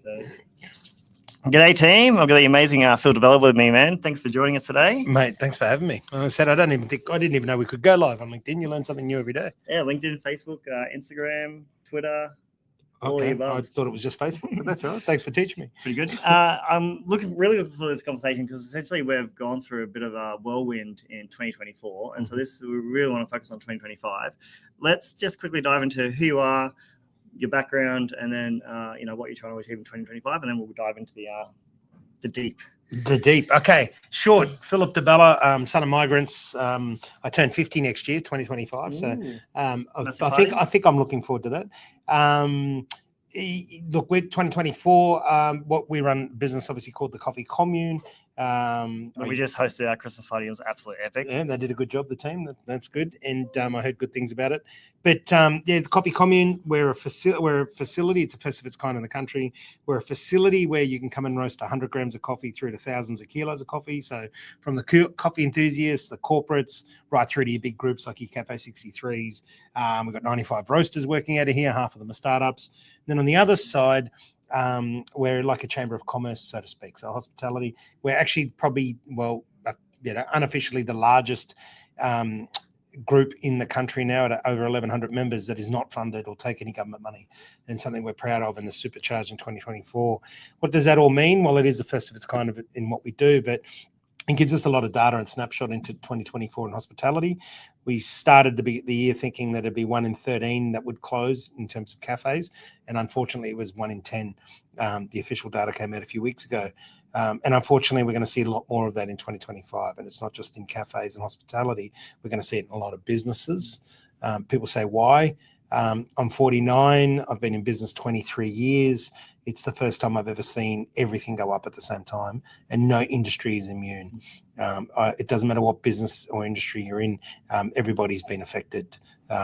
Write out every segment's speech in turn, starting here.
Thursdays. G'day, team. I've got the amazing Phil Di Bella with me, man. Thanks for joining us today. Mate, thanks for having me. I said I didn't even know we could go live on LinkedIn. You learn something new every day. Yeah, LinkedIn, Facebook, Instagram, Twitter. Okay, I thought it was just Facebook, but that's all right. Thanks for teaching me. Pretty good. I'm really looking for this conversation because essentially we've gone through a bit of a whirlwind in 2024, and so we really want to focus on 2025. Let's just quickly dive into who you are, your background, and then what you're trying to achieve in 2025, and then we'll dive into the deep. The deep. Okay, short. Phillip Di Bella, son of migrants. I turn 50 next year, 2025. So I think I'm looking forward to that. Look, we're 2024. What we run business obviously called the Coffee Commune. We just hosted our Christmas party. It was absolutely epic. Yeah, they did a good job, the team. That's good. And I heard good things about it. But the Coffee Commune, we're a facility. It's the first of its kind in the country. We're a facility where you can come and roast 100 grams of coffee through to thousands of kilos of coffee. So from the coffee enthusiasts, the corporates, right through to your big groups like your Cafe 63s. We've got 95 roasters working out of here. Half of them are startups. And then on the other side, we're like a chamber of commerce, so to speak. So hospitality, we're actually probably, unofficially the largest group in the country now at over 1,100 members that is not funded or take any government money, and something we're proud of in the supercharge in 2024. What does that all mean? Well, it is the first of its kind in what we do, but it gives us a lot of data and snapshot into 2024 in hospitality. We started the year thinking that it'd be 1 in 13 that would close in terms of cafes, and unfortunately it was 1 in 10. The official data came out a few weeks ago. And unfortunately, we're going to see a lot more of that in 2025. And it's not just in cafes and hospitality. We're going to see it in a lot of businesses. People say, why? I'm 49. I've been in business 23 years. It's the first time I've ever seen everything go up at the same time, and no industry is immune. It doesn't matter what business or industry you're in. Everybody's been affected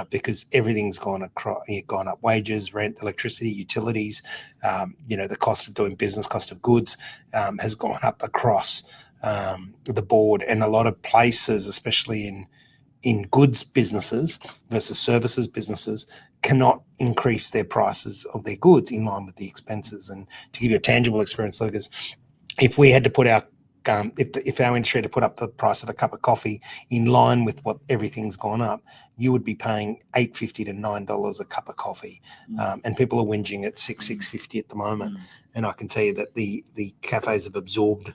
because everything's gone up. Wages, rent, electricity, utilities, the cost of doing business, cost of goods has gone up across the board. And a lot of places, especially in goods businesses versus services businesses, cannot increase their prices of their goods in line with the expenses. And to give you a tangible experience, Lucas, if we had to put our if our industry had to put up the price of a cup of coffee in line with what everything's gone up, you would be paying $8.50 to $9 a cup of coffee, and people are whinging at $6.50 at the moment. And I can tell you that the cafes have absorbed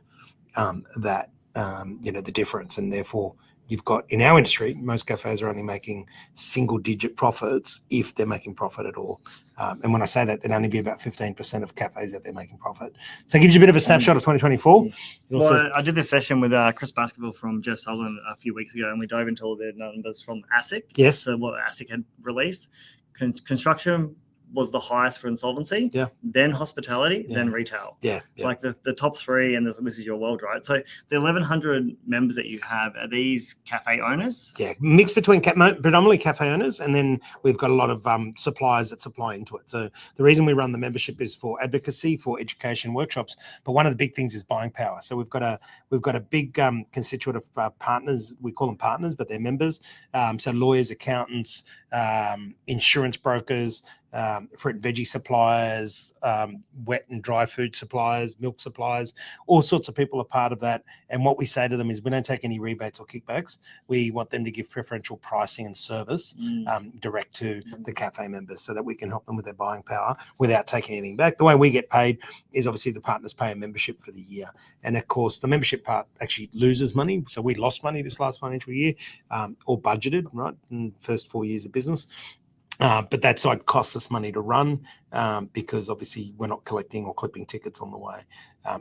that the difference, and therefore you've got, in our industry, most cafes are only making single-digit profits if they're making profit at all. And when I say that, there'd only be about 15% of cafes out there making profit. So it gives you a bit of a snapshot of 2024. Well, I did this session with Chris Baskerville from Jeff Sutherland a few weeks ago, and we dove into all the numbers from ASIC. Yes. So what ASIC had released. Construction was the highest for insolvency, then hospitality, then retail. Like the top three, and this is your world, right? So the 1,100 members that you have, are these cafe owners? Yeah, mixed between predominantly cafe owners, and then we've got a lot of suppliers that supply into it. So the reason we run the membership is for advocacy, for education workshops, but one of the big things is buying power. So we've got a big constituent of partners. We call them partners, but they're members. So lawyers, accountants, insurance brokers, fruit and veggie suppliers, wet and dry food suppliers, milk suppliers, all sorts of people are part of that. And what we say to them is we don't take any rebates or kickbacks. We want them to give preferential pricing and service direct to the cafe members so that we can help them with their buying power without taking anything back. The way we get paid is obviously the partners pay a membership for the year. And of course, the membership part actually loses money. So we lost money this last financial year, or budgeted, right, in the first 4 years of business. But that side costs us money to run because obviously we're not collecting or clipping tickets on the way.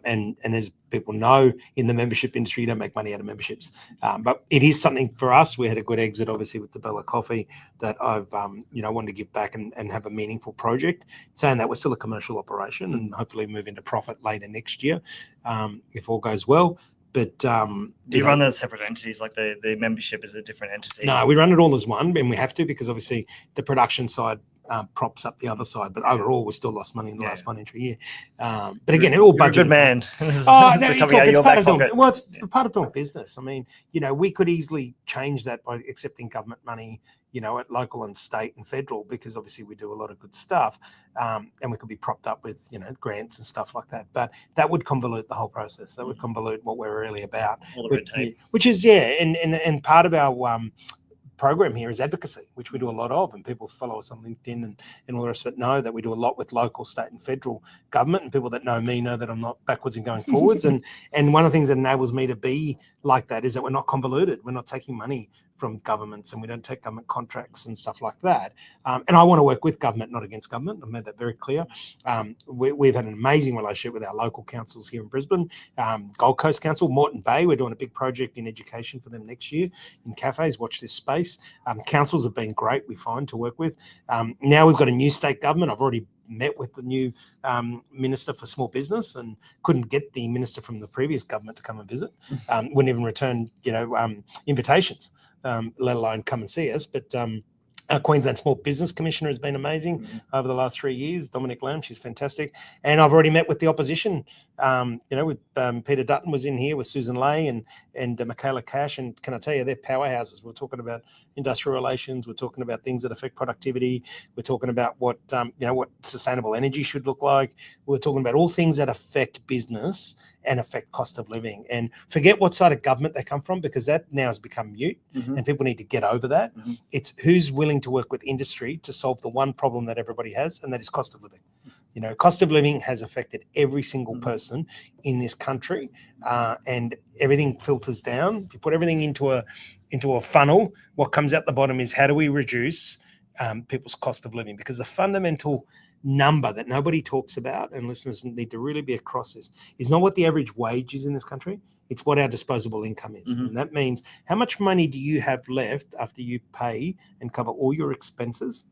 And as people know, in the membership industry, you don't make money out of memberships. But it is something for us. We had a good exit, obviously, with Di Bella Coffee that I've, wanted to give back and have a meaningful project. Saying that, we're still a commercial operation and hopefully move into profit later next year if all goes well. But do you run those separate entities? Like the membership is a different entity? No, we run it all as one, and we have to because obviously the production side props up the other side. But overall, we still lost money in the last financial year. But again, it all budgeted. You're a good man. Oh no, it's part of doing. Well, it's part of doing business. I mean, we could easily change that by accepting government money. at local and state and federal, because obviously we do a lot of good stuff, and we could be propped up with, grants and stuff like that. But that would convolute the whole process. That would convolute what we're really about. All the red tape. Which is, and part of our program here is advocacy, which we do a lot of, and people follow us on LinkedIn and all the rest of it know that we do a lot with local, state and federal government, and people that know me know that I'm not backwards and going forwards. and one of the things that enables me to be like that is that we're not convoluted. We're not taking money from governments, and we don't take government contracts and stuff like that. And I want to work with government, not against government. I've made that very clear. We've had an amazing relationship with our local councils here in Brisbane, Gold Coast Council, Moreton Bay. We're doing a big project in education for them next year in cafes. Watch this space. Councils have been great, we find, to work with. Now we've got a new state government. I've already met with the new Minister for Small Business and couldn't get the minister from the previous government to come and visit. Wouldn't even return, invitations, let alone come and see us. But our Queensland Small Business Commissioner has been amazing over the last 3 years. Dominic Lamb, she's fantastic. And I've already met with the opposition. With Peter Dutton was in here with Susan Lay and Michaela Cash. And can I tell you, they're powerhouses. We're talking about industrial relations. We're talking about things that affect productivity. We're talking about what sustainable energy should look like. We're talking about all things that affect business and affect cost of living. And forget what side of government they come from, because that now has become mute and people need to get over that. It's who's willing to work with industry to solve the one problem that everybody has, and that is cost of living. Cost of living has affected every single person in this country, and everything filters down. If you put everything into a funnel, what comes out the bottom is how do we reduce people's cost of living? Because the fundamental number that nobody talks about, and listeners need to really be across this, is not what the average wage is in this country. It's what our disposable income is. And that means how much money do you have left after you pay and cover all your expenses?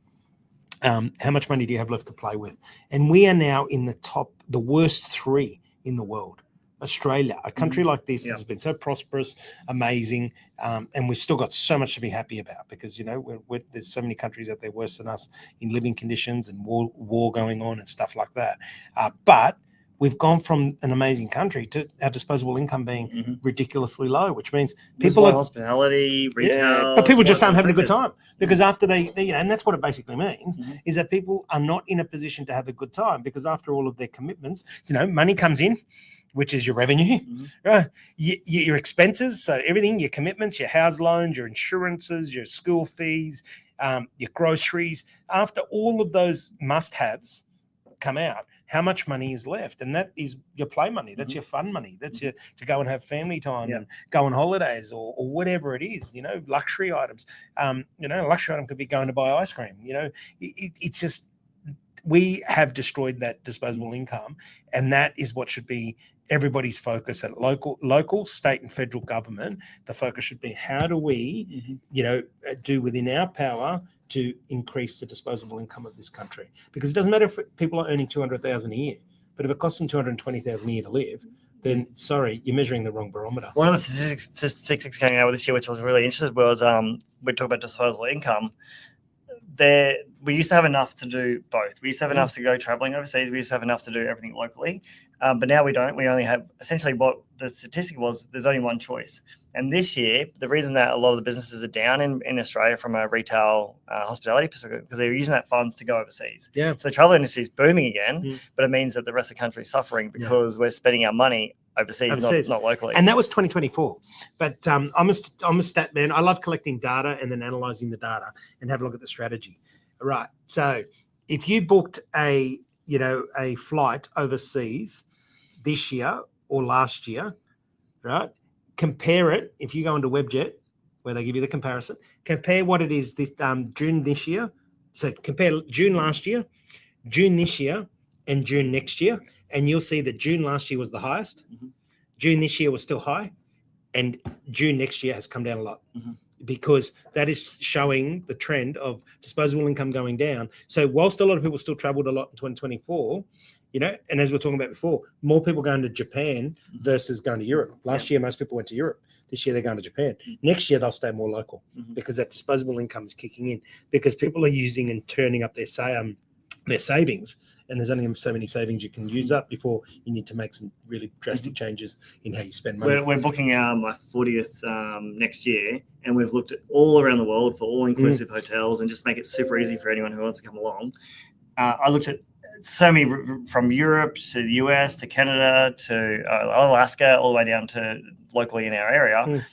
How much money do you have left to play with? And we are now in the worst 3 in the world. Australia, a country like this has been so prosperous, amazing, and we've still got so much to be happy about, because there's so many countries out there worse than us in living conditions and war going on and stuff like that. But we've gone from an amazing country to our disposable income being ridiculously low, which means people are hospitality, retail, but people just aren't having a good time, because after they and that's what it basically means is that people are not in a position to have a good time, because after all of their commitments, money comes in, which is your revenue, right? Your expenses, so everything, your commitments, your house loans, your insurances, your school fees, your groceries. After all of those must-haves come out, how much money is left? And that is your play money. That's your fun money. That's your to go and have family time and go on holidays or whatever it is, luxury items. A luxury item could be going to buy ice cream. It's just, we have destroyed that disposable income, and that is what should be everybody's focus at local, state and federal government. The focus should be, how do we, do within our power to increase the disposable income of this country? Because it doesn't matter if people are earning 200,000 a year, but if it costs them 220,000 a year to live, then sorry, you're measuring the wrong barometer. One of the statistics coming out with this year, which I was really interested, was we talk about disposable income. We used to have enough to do both. We used to have enough to go traveling overseas. We used to have enough to do everything locally. But now we don't. We only have, essentially what the statistic was, there's only one choice. And this year, the reason that a lot of the businesses are down in Australia from a retail hospitality perspective, because they're using that funds to go overseas. Yeah. So the travel industry is booming again, but it means that the rest of the country is suffering because we're spending our money overseas. Not locally. And that was 2024. But I'm a stat man. I love collecting data and then analyzing the data and have a look at the strategy. Right. So if you booked a flight overseas this year or last year, right? Compare it. If you go into Webjet, where they give you the comparison, compare what it is this June this year. So compare June last year, June this year, and June next year, and you'll see that June last year was the highest. June this year was still high, and June next year has come down a lot. Because that is showing the trend of disposable income going down. So whilst a lot of people still traveled a lot in 2024, and as we we're talking about before, more people going to Japan versus going to Europe. Last year, most people went to Europe. This year, they're going to Japan. Next year, they'll stay more local because that disposable income is kicking in, because people are using and turning up their savings and there's only so many savings you can use up before you need to make some really drastic changes in how you spend money. We're booking my 40th next year, and we've looked at all around the world for all-inclusive hotels and just make it super easy for anyone who wants to come along. I looked at so many from Europe to the US to Canada to Alaska, all the way down to locally in our area.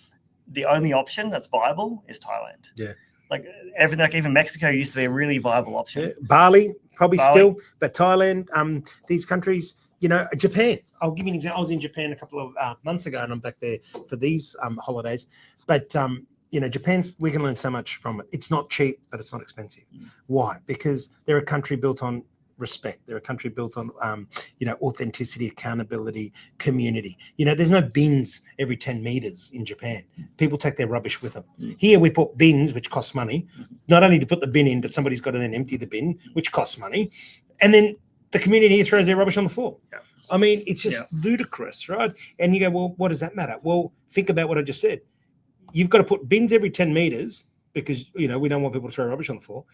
The only option that's viable is Thailand. Yeah. Like everything, like even Mexico used to be a really viable option. Yeah. Bali, probably still, but Thailand, these countries, Japan. I'll give you an example. I was in Japan a couple of months ago, and I'm back there for these holidays. But Japan's, we can learn so much from it. It's not cheap, but it's not expensive. Why? Because they're a country built on respect. They're a country built on, authenticity, accountability, community. There's no bins every 10 meters in Japan. People take their rubbish with them. Here we put bins, which costs money, not only to put the bin in, but somebody's got to then empty the bin, which costs money. And then the community here throws their rubbish on the floor. Yeah. I mean, it's just ludicrous, right? And you go, well, what does that matter? Well, think about what I just said. You've got to put bins every 10 meters because, we don't want people to throw rubbish on the floor.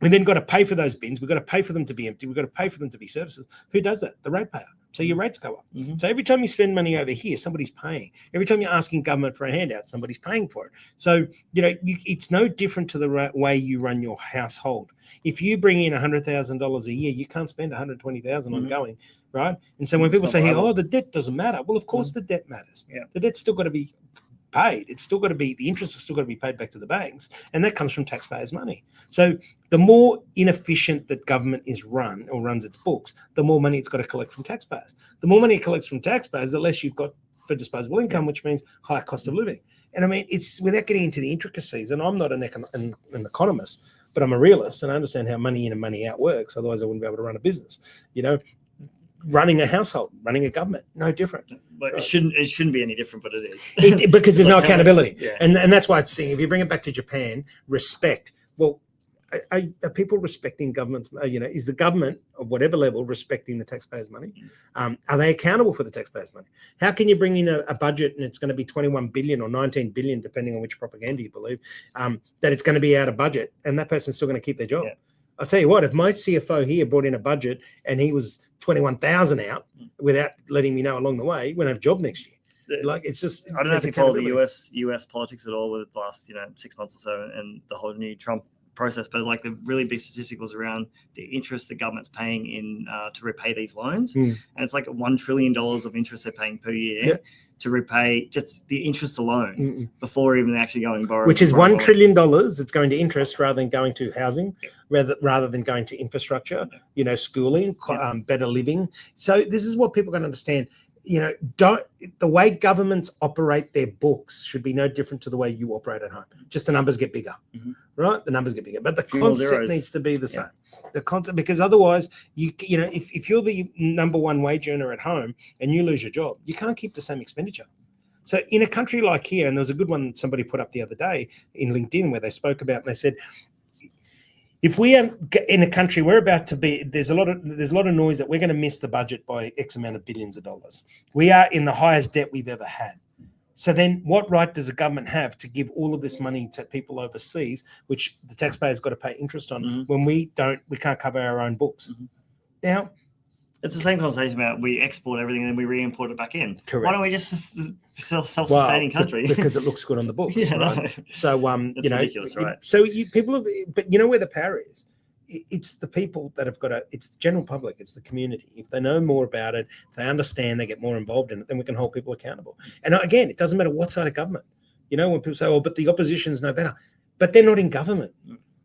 We then got to pay for those bins. We've got to pay for them to be empty. We've got to pay for them to be services. Who does that? The ratepayer. So your rates go up. So every time you spend money over here, somebody's paying. Every time you're asking government for a handout, somebody's paying for it. So, it's no different to the way you run your household. If you bring in $100,000 a year, you can't spend $120,000 ongoing, right? And so when people say, the debt doesn't matter. Well, of course the debt matters. Yeah. The debt's still got to be paid. It's still got to be, the interest has still got to be paid back to the banks, and that comes from taxpayers' money. So the more inefficient that government is run or runs its books, the more money it's got to collect from taxpayers. The more money it collects from taxpayers, the less you've got for disposable income, which means higher cost of living. And I mean, it's without getting into the intricacies, and I'm not an economist, but I'm a realist, and I understand how money in and money out works. Otherwise I wouldn't be able to run a business. Running a household, running a government, no different. But it shouldn't be any different, but it is. Because there's no accountability. Yeah. And that's why it's saying, if you bring it back to Japan, respect. Well, are people respecting governments? Is the government of whatever level respecting the taxpayers' money? Are they accountable for the taxpayers' money? How can you bring in a budget and it's going to be 21 billion or 19 billion, depending on which propaganda you believe, that it's going to be out of budget and that person's still going to keep their job? Yeah. I'll tell you what, if my CFO here brought in a budget and he was 21,000 out without letting me know along the way, he won't have a job next year. Like, it's just, I don't know if you follow the US politics at all with the last 6 months or so and the whole new Trump process, but like the really big statistic was around the interest the government's paying in to repay these loans, and it's like $1 trillion of interest they're paying per year to repay just the interest alone before even actually going borrow. Which is $1 trillion that's going to interest rather than going to housing, rather than going to infrastructure, schooling, better living. So this is what people can understand. The way governments operate their books should be no different to the way you operate at home. Just the numbers get bigger, right? The numbers get bigger, but the concept needs to be the same. The concept, because otherwise, if you're the number one wage earner at home and you lose your job, you can't keep the same expenditure. So in a country like here, and there was a good one that somebody put up the other day in LinkedIn where they spoke about, and they said, if we are in a country, we're about to be, there's a lot of noise that we're going to miss the budget by X amount of billions of dollars. We are in the highest debt we've ever had. So then what right does a government have to give all of this money to people overseas, which the taxpayers got to pay interest on when we can't cover our own books? Now, it's the same conversation about we export everything and then we re-import it back in. Correct. Why don't we just self-sustaining country? Because it looks good on the books, right? No. So it's ridiculous, right? So but you know where the power is? It's the people that have got it's the general public, it's the community. If they know more about it, if they understand, they get more involved in it, then we can hold people accountable. And again, it doesn't matter what side of government. When people say, but the opposition's no better, but they're not in government.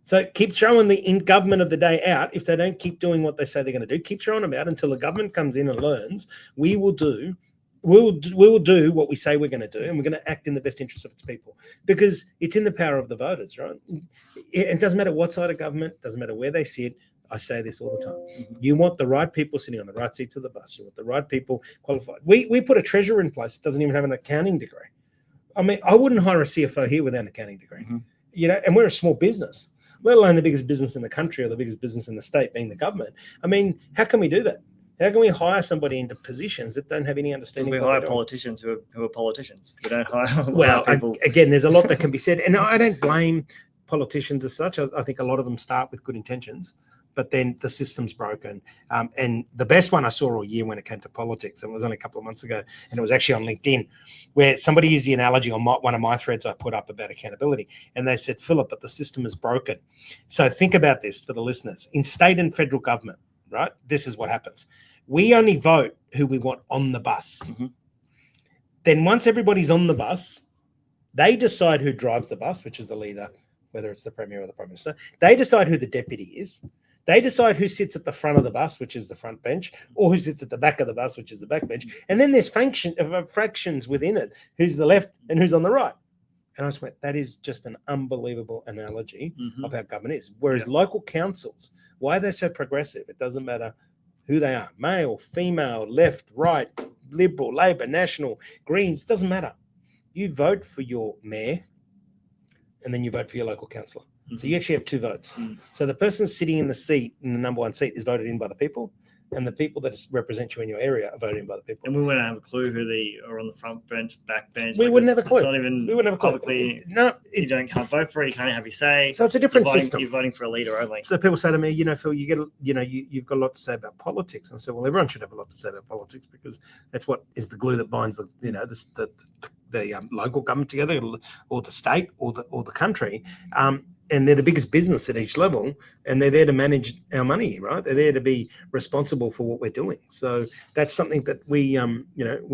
So keep throwing the in government of the day out. If they don't keep doing what they say they're going to do, keep throwing them out until the government comes in and learns. We will do what we say we're going to do, and we're going to act in the best interest of its people, because it's in the power of the voters, right? It doesn't matter what side of government, doesn't matter where they sit. I say this all the time. You want the right people sitting on the right seats of the bus. You want the right people qualified. We put a treasurer in place that doesn't even have an accounting degree. I mean, I wouldn't hire a CFO here without an accounting degree. And we're a small business, let alone the biggest business in the country or the biggest business in the state being the government. I mean, how can we do that? How can we hire somebody into positions that don't have any understanding? We hire politicians who are politicians. We don't hire people. Again, there's a lot that can be said. And I don't blame politicians as such. I think a lot of them start with good intentions. but then the system's broken. And the best one I saw all year when it came to politics, and it was only a couple of months ago, and it was actually on LinkedIn, where somebody used the analogy on one of my threads I put up about accountability, and they said, Philip, but the system is broken. So think about this for the listeners. In state and federal government, right, this is what happens. We only vote who we want on the bus. Mm-hmm. Then once everybody's on the bus, they decide who drives the bus, which is the leader, whether it's the Premier or the Prime Minister. They decide who the deputy is. They decide who sits at the front of the bus, which is the front bench, or who sits at the back of the bus, which is the back bench. And then there's fractions within it, who's the left and who's on the right. And I just went, that is just an unbelievable analogy of how government is. Whereas local councils, why are they so progressive? It doesn't matter who they are, male, female, left, right, Liberal, Labor, National, Greens, it doesn't matter. You vote for your mayor and then you vote for your local councillor. Mm-hmm. So you actually have two votes. Mm-hmm. So the person sitting in the seat, in the number one seat, is voted in by the people, and the people that represent you in your area are voted in by the people. And we wouldn't have a clue who they are on the front bench, back bench. We wouldn't have a clue. It's not even we wouldn't have a clue. Publicly, you can't vote for it. You can't have your say. So it's a different system. You're voting for a leader only. So people say to me, Phil, you've got a lot to say about politics. And I said, well, everyone should have a lot to say about politics because that's what is the glue that binds the local government together, or the state, or the country. And they're the biggest business at each level, and they're there to manage our money, right? They're there to be responsible for what we're doing. So that's something that we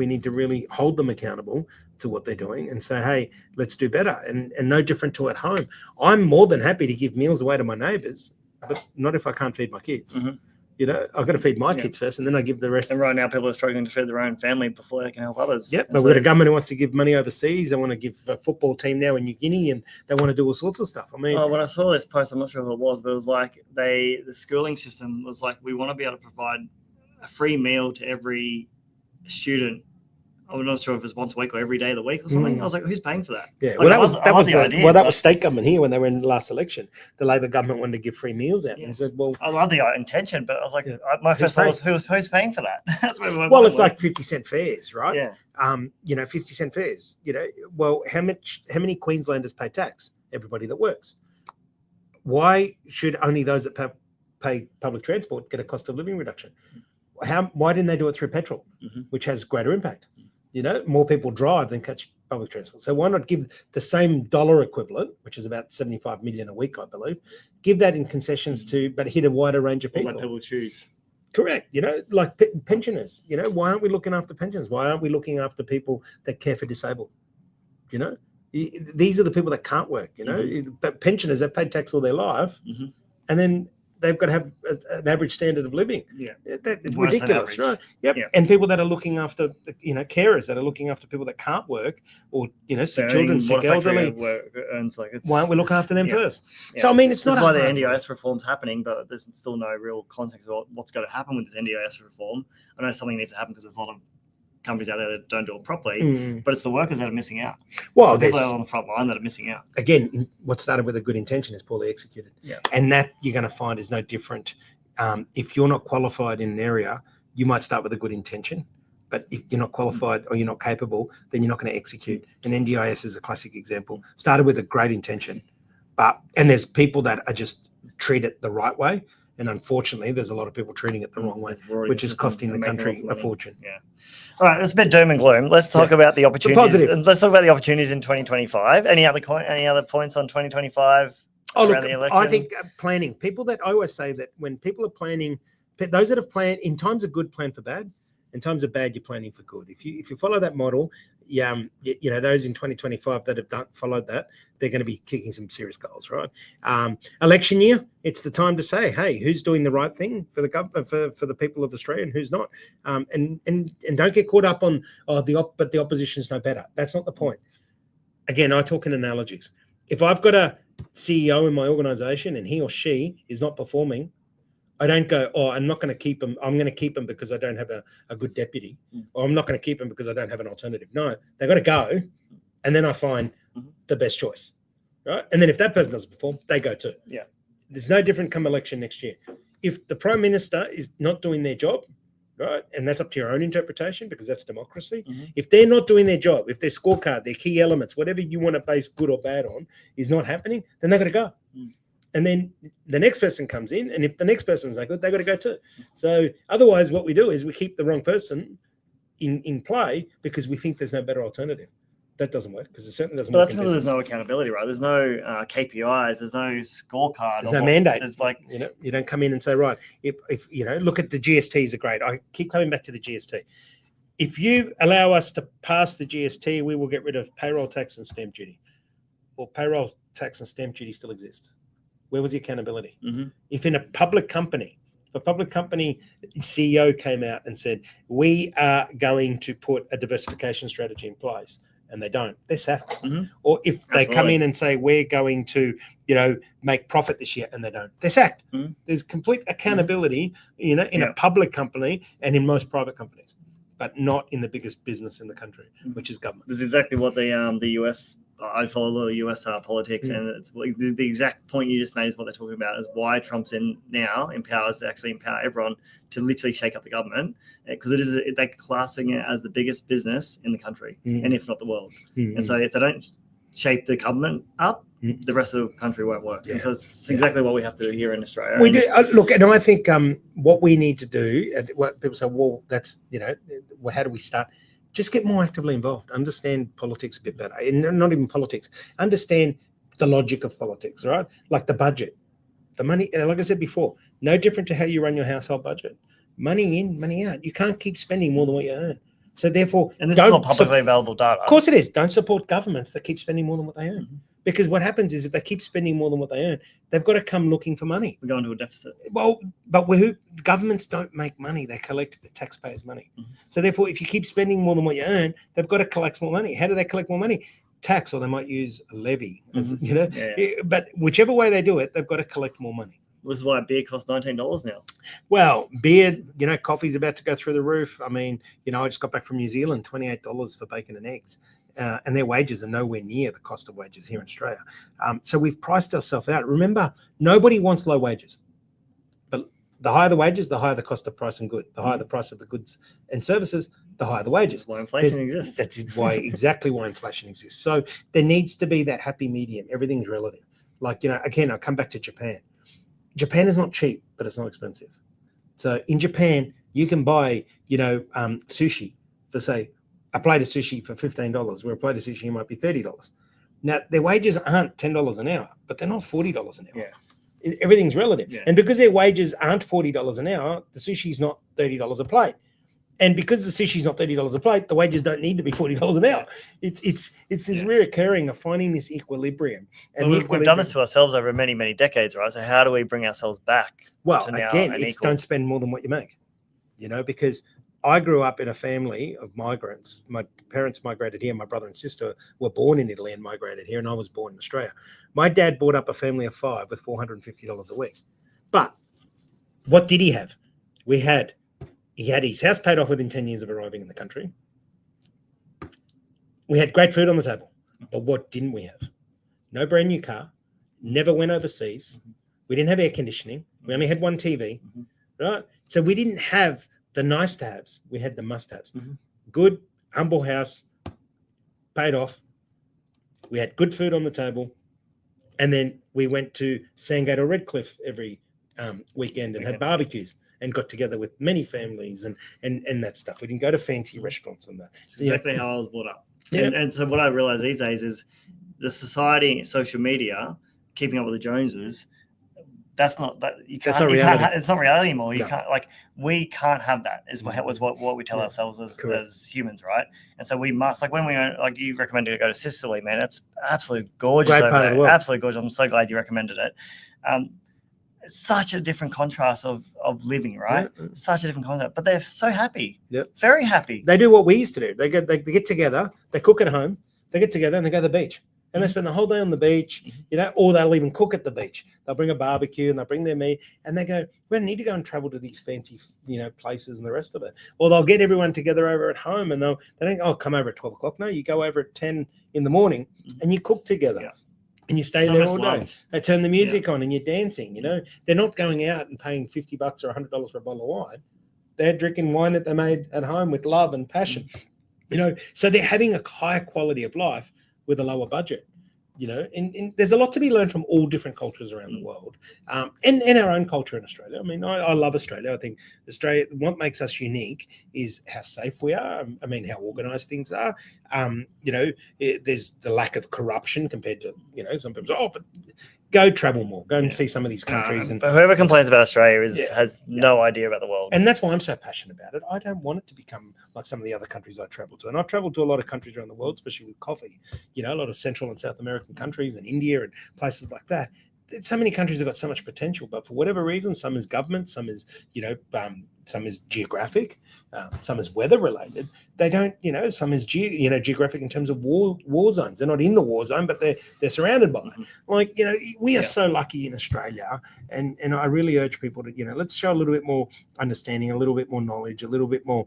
need to really hold them accountable to what they're doing and say, hey, let's do better. And no different to at home. I'm more than happy to give meals away to my neighbours, but not if I can't feed my kids. Mm-hmm. I've got to feed my kids first, and then I give the rest. And right now, people are struggling to feed their own family before they can help others. Yep, but we've got a government who wants to give money overseas. They want to give a football team now in New Guinea, and they want to do all sorts of stuff. I mean, when I saw this post, I'm not sure who it was, but it was like the schooling system was like, we want to be able to provide a free meal to every student. I'm not sure if it's once a week or every day of the week or something. I was like, who's paying for that? Yeah, well, that was state government here when they were in the last election. The Labor government wanted to give free meals out. Yeah. And said, well, I love the intention, but I was like, my first thought was, who's paying for that? That's well, it's like 50-cent fares, right? Yeah. 50-cent fares. Well, how many Queenslanders pay tax? Everybody that works. Why should only those that pay public transport get a cost of living reduction? Why didn't they do it through petrol, which has greater impact? More people drive than catch public transport. So why not give the same dollar equivalent, which is about 75 million a week, I believe, give that in concessions but hit a wider range of people. Let people choose. Correct. Like pensioners, why aren't we looking after pensioners? Why aren't we looking after people that care for disabled? These are the people that can't work, but pensioners have paid tax all their life, and then they've got to have an average standard of living. Yeah, it's ridiculous, right? Yep. Yeah. And people that are looking after, carers that are looking after people that can't work, or sick children, sick elderly. Why aren't we looking after them first? Yeah. So I mean, it's not why the NDIS reform's happening, but there's still no real context about what's going to happen with this NDIS reform. I know something needs to happen because there's a lot of companies out there that don't do it properly, but it's the workers that are missing out. Well, there's people on the front line that are missing out. Again, what started with a good intention is poorly executed. Yeah. And that you're going to find is no different. If you're not qualified in an area, you might start with a good intention, but if you're not qualified or you're not capable, then you're not going to execute. And NDIS is a classic example. Started with a great intention, and there's people that are just treat it the right way. And unfortunately, there's a lot of people treating it the wrong way, which is costing the country a fortune. Yeah. All right, it's a bit doom and gloom. Let's talk about the opportunities. Let's talk about the opportunities in 2025. Any other points on 2025? Oh, look, I think planning. People that I always say that when people are planning, those that have planned in times of good, plan for bad. In times of bad, you're planning for good. If you follow that model, those in 2025 that have followed that, they're going to be kicking some serious goals, right? Election year, it's the time to say, hey, who's doing the right thing for the for the people of Australia and who's not, and don't get caught up on but the opposition's no better. That's not the point. Again, I talk in analogies. If I've got a CEO in my organization and he or she is not performing, I don't go, I'm not going to keep him. I'm going to keep him because I don't have a good deputy, or I'm not going to keep him because I don't have an alternative. No, they've got to go, and then I find the best choice, right? And then if that person doesn't perform, they go too. Yeah, there's no different come election next year. If the Prime Minister is not doing their job, right, and that's up to your own interpretation because that's democracy. If they're not doing their job, if their scorecard, their key elements, whatever you want to base good or bad on, is not happening, then they're going to go. And then the next person comes in, and if the next person's like good, they got to go too. So otherwise, what we do is we keep the wrong person in play because we think there's no better alternative. That doesn't work because it certainly doesn't But work. that's because there's no accountability, right? There's no KPIs. There's no scorecard. There's no mandate. There's like, you don't come in and say, right, if look at the GSTs are great. I keep coming back to the GST. If you allow us to pass the GST, we will get rid of payroll tax and stamp duty. Or payroll tax and stamp duty still exist. Where was the accountability? Mm-hmm. If in a public company, CEO came out and said, we are going to put a diversification strategy in place, and they don't, they're sacked. Mm-hmm. Or if they come in and say, we're going to, make profit this year, and they don't, they're sacked. Mm-hmm. There's complete accountability, in a public company and in most private companies, but not in the biggest business in the country, which is government. This is exactly what the US. I follow a lot of US politics, and it's the exact point you just made is what they're talking about, is why Trump's in now empowers to actually empower everyone to literally shake up the government, because they're classing it as the biggest business in the country, and if not the world. And so if they don't shape the government up, the rest of the country won't work. And so it's exactly what we have to do here in Australia. We do look, and I think what we need to do, and what people say, well, that's well, how do we start? Just get more actively involved. Understand politics a bit better. And not even politics. Understand the logic of politics, right? Like the budget, the money. Like I said before, no different to how you run your household budget. Money in, money out. You can't keep spending more than what you earn. So therefore, and this is not publicly available data. Of course it is. Don't support governments that keep spending more than what they earn. Because what happens is if they keep spending more than what they earn, they've got to come looking for money. We're going to a deficit. Well, but governments don't make money. They collect the taxpayers' money. So therefore, if you keep spending more than what you earn, they've got to collect more money. How do they collect more money? Tax, or they might use a levy, But whichever way they do it, they've got to collect more money. This is why beer costs $19 now. Well, beer, coffee's about to go through the roof. I mean, I just got back from New Zealand, $28 for bacon and eggs. And their wages are nowhere near the cost of wages here in Australia. So we've priced ourselves out. Remember, nobody wants low wages. But the higher the wages, the higher the cost of price and good. The higher the price of the goods and services, the higher the wages. That's why inflation exists. That's exactly why inflation exists. So there needs to be that happy medium. Everything's relative. Like, again, I'll come back to Japan. Japan is not cheap, but it's not expensive. So in Japan, you can buy, sushi for, say, a plate of sushi for $15, where a plate of sushi might be $30. Now, their wages aren't $10 an hour, but they're not $40 an hour. Yeah. Everything's relative. Yeah. And because their wages aren't $40 an hour, the sushi's not $30 a plate. And because the sushi's not $30 a plate, the wages don't need to be $40 an hour. It's this reoccurring of finding this equilibrium. And we've done this to ourselves over many, many decades, right? So how do we bring ourselves back? Well, again, it's don't spend more than what you make, because I grew up in a family of migrants. My parents migrated here. My brother and sister were born in Italy and migrated here, and I was born in Australia. My dad brought up a family of 5 with $450 a week. But what did he have? He had his house paid off within 10 years of arriving in the country. We had great food on the table. But what didn't we have? No brand new car, never went overseas. We didn't have air conditioning. We only had one TV, right? So we didn't have the nice to haves. We had the must haves. Good, humble house, paid off. We had good food on the table. And then we went to Sandgate or Redcliffe every weekend and had barbecues and got together with many families and that stuff. We didn't go to fancy restaurants and that. Exactly how I was brought up. Yeah. And so what I realize these days is the society, social media, keeping up with the Joneses, that's not that you can't. It's not reality anymore. You can't, like, we can't have that. Is what we tell ourselves as humans, right? And so we must, like, when we like you recommended to go to Sicily, man. It's absolutely gorgeous over there. Absolutely gorgeous. I'm so glad you recommended it. It's such a different contrast of living, right? Yeah. Such a different concept, but they're so happy. Yep. Very happy. They do what we used to do. They get together. They cook at home. They get together and they go to the beach. And they spend the whole day on the beach, or they'll even cook at the beach. They'll bring a barbecue and they'll bring their meat and they go, we don't need to go and travel to these fancy, places and the rest of it. Or they'll get everyone together over at home and they don't come over at 12 o'clock. No, you go over at 10 in the morning and you cook together. Yeah. And you stay there all day. They turn the music on and you're dancing, They're not going out and paying $50 or $100 for a bottle of wine. They're drinking wine that they made at home with love and passion, So they're having a higher quality of life with a lower budget, and there's a lot to be learned from all different cultures around the world, and our own culture in Australia. I mean, I love Australia. I think Australia, what makes us unique is how safe we are. I mean, how organised things are. There's the lack of corruption compared to, some people say, but go travel more, go and see some of these countries. But whoever complains about Australia has no idea about the world. And that's why I'm so passionate about it. I don't want it to become like some of the other countries I travel to. And I've traveled to a lot of countries around the world, especially with coffee, a lot of Central and South American countries and India and places like that. So many countries have got so much potential, but for whatever reason, some is government, some is, some is geographic, some is weather related. They don't, some is geographic in terms of war zones. They're not in the war zone, but they're surrounded by it. Like, we are so lucky in Australia, and I really urge people to, let's show a little bit more understanding, a little bit more knowledge, a little bit more,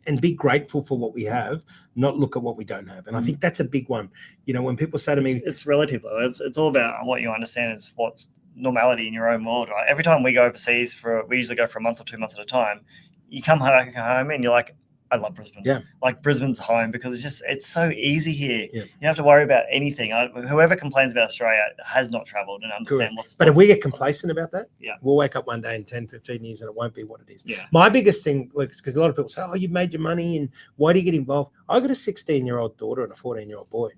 and be grateful for what we have, not look at what we don't have. And I think that's a big one. When people say to me, it's relative though. It's all about what you understand is what's normality in your own world, right? Every time we go overseas we usually go for a month or 2 months at a time. You come back home and you're like, I love Brisbane. Yeah. Like Brisbane's home because it's so easy here. Yeah. You don't have to worry about anything. Whoever complains about Australia has not traveled and understand But if we get complacent about that, yeah, we'll wake up one day in 10, 15 years and it won't be what it is. Yeah. My biggest thing, because a lot of people say, you've made your money and why do you get involved? I got a 16-year-old daughter and a 14-year-old boy.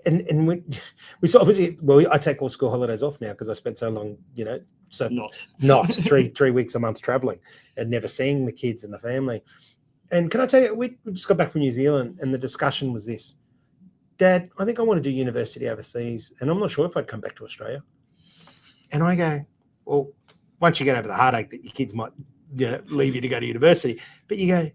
And we obviously, I take all school holidays off now because I spent so long, so not three weeks a month traveling and never seeing the kids and the family. And can I tell you, we just got back from New Zealand and the discussion was this: Dad, I think I want to do university overseas and I'm not sure if I'd come back to Australia. And I go, well, once you get over the heartache that your kids might leave you to go to university, but you go,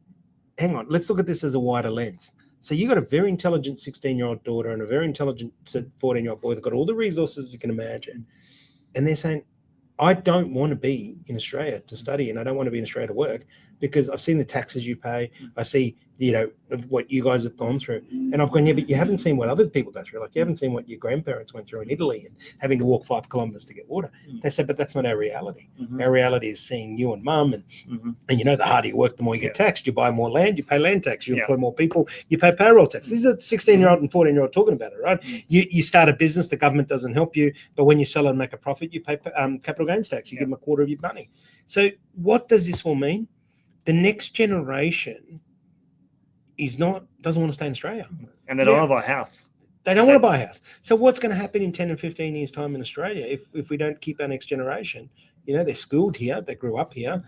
hang on, let's look at this as a wider lens. So you got a very intelligent 16-year-old daughter and a very intelligent 14-year-old boy that got all the resources you can imagine. And they're saying, I don't want to be in Australia to study and I don't want to be in Australia to work because I've seen the taxes you pay. I see, what you guys have gone through. And I've gone, but you haven't seen what other people go through. Like you haven't seen what your grandparents went through in Italy and having to walk 5 kilometers to get water. They said, but that's not our reality. Our reality is seeing you and mum and the harder you work, the more you get taxed. You buy more land, you pay land tax. You employ more people, you pay payroll tax. These are 16-year-old and 14-year-old talking about it, right? You start a business, the government doesn't help you, but when you sell and make a profit, you pay capital gains tax. You give them a quarter of your money. So what does this all mean? The next generation doesn't want to stay in Australia. And they don't want to buy a house. They don't want to buy a house. So what's going to happen in 10 and 15 years' time in Australia if we don't keep our next generation? They're schooled here. They grew up here.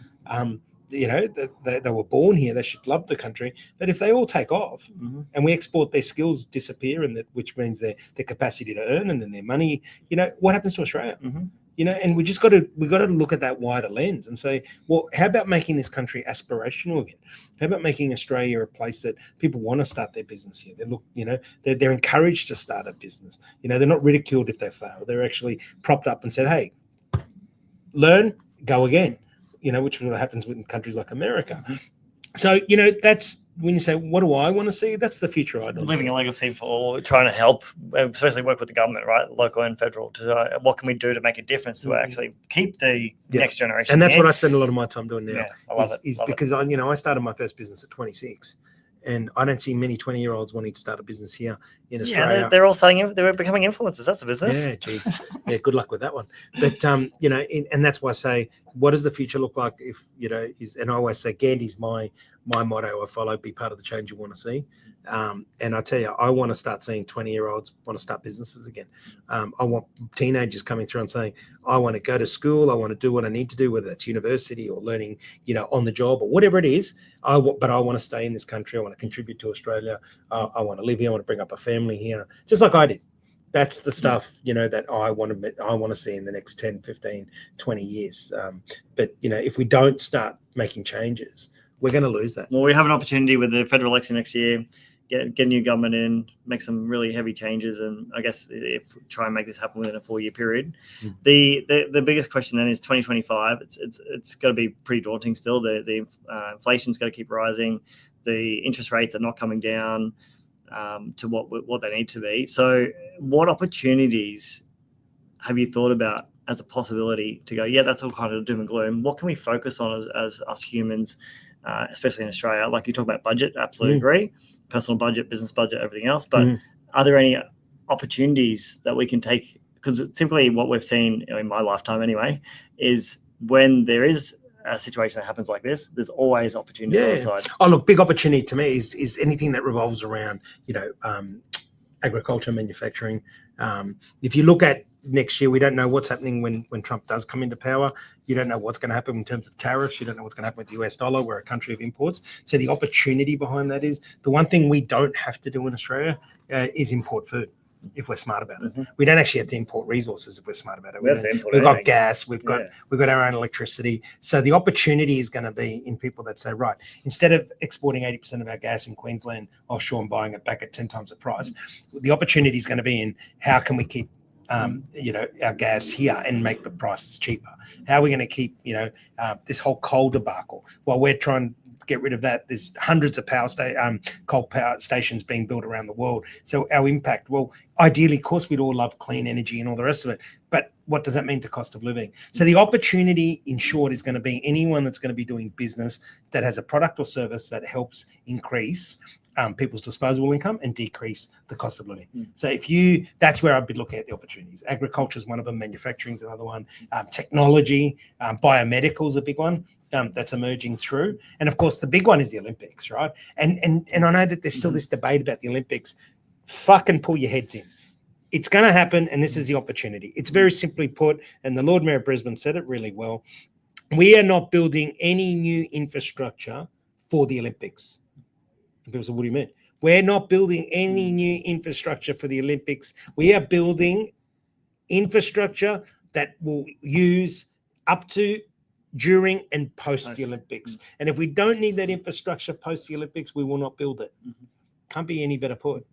They were born here. They should love the country. But if they all take off and we export, their skills disappear, which means their capacity to earn and then their money, what happens to Australia? And we got to look at that wider lens and say, well, how about making this country aspirational again? How about making Australia a place that people want to start their business here? They're encouraged to start a business. They're not ridiculed if they fail. They're actually propped up and said, hey, learn, go again. Which is what happens in countries like America. So, that's when you say, what do I want to see? That's the future I'd leaving a legacy for trying to help, especially work with the government, right? Local and federal, to what can we do to make a difference to actually keep the next generation. And that's what I spend a lot of my time doing now. Yeah, I love it. Because I started my first business at 26. And I don't see many 20-year-olds wanting to start a business here in Australia. Yeah, they're all they're becoming influencers. That's a business. Yeah, geez. Yeah, good luck with that one. But, and that's why I say, what does the future look like if, and I always say, Gandhi's my motto I follow, be part of the change you want to see. And I tell you, I want to start seeing 20-year-olds want to start businesses again. I want teenagers coming through and saying, I want to go to school. I want to do what I need to do, whether that's university or learning, on the job or whatever it is. But I want to stay in this country. I want to contribute to Australia. I want to live here. I want to bring up a family here, just like I did. That's the stuff, that I want to see in the next 10, 15, 20 years. But, if we don't start making changes, we're going to lose that. Well, we have an opportunity with the federal election next year, get a new government in, make some really heavy changes, and I guess if we try and make this happen within a 4-year period. The biggest question then is 2025. It's got to be pretty daunting still. The inflation's got to keep rising. The interest rates are not coming down to what they need to be. So what opportunities have you thought about as a possibility to go, that's all kind of doom and gloom? What can we focus on as us humans especially in Australia. Like you talk about budget, absolutely agree. Personal budget, business budget, everything else. But are there any opportunities that we can take? Because simply what we've seen in my lifetime anyway is when there is a situation that happens like this, there's always opportunity on the side. Oh, look, big opportunity to me is anything that revolves around, agriculture, manufacturing. If you look at next year, we don't know what's happening when Trump does come into power. You don't know what's going to happen in terms of tariffs. You don't know what's going to happen with the US dollar. We're a country of imports. So the opportunity behind that is the one thing we don't have to do in Australia is import food. If we're smart about it, we don't actually have to import resources if we're smart about it. We've got gas, we've got our own electricity. So the opportunity is going to be in people that say, right, instead of exporting 80% of our gas in Queensland offshore and buying it back at 10 times the price, the opportunity is going to be in how can we keep our gas here and make the prices cheaper? How are we going to keep this whole coal debacle while we're trying to get rid of that? There's hundreds of coal power stations being built around the world. So our impact, well, ideally, of course, we'd all love clean energy and all the rest of it. But what does that mean to cost of living? So the opportunity, in short, is going to be anyone that's going to be doing business that has a product or service that helps increase people's disposable income and decrease the cost of living. So that's where I'd be looking at the opportunities. Agriculture is one of them. Manufacturing is another one. Technology, biomedical is a big one. That's emerging through. And of course, the big one is the Olympics, right? And I know that there's still this debate about the Olympics. Fucking pull your heads in. It's going to happen, and this is the opportunity. It's very simply put, and the Lord Mayor of Brisbane said it really well. We are not building any new infrastructure for the Olympics. People said, what do you mean? We're not building any new infrastructure for the Olympics. We are building infrastructure that will use up to, during, and post the Olympics. And if we don't need that infrastructure post the Olympics, we will not build it. Can't be any better put.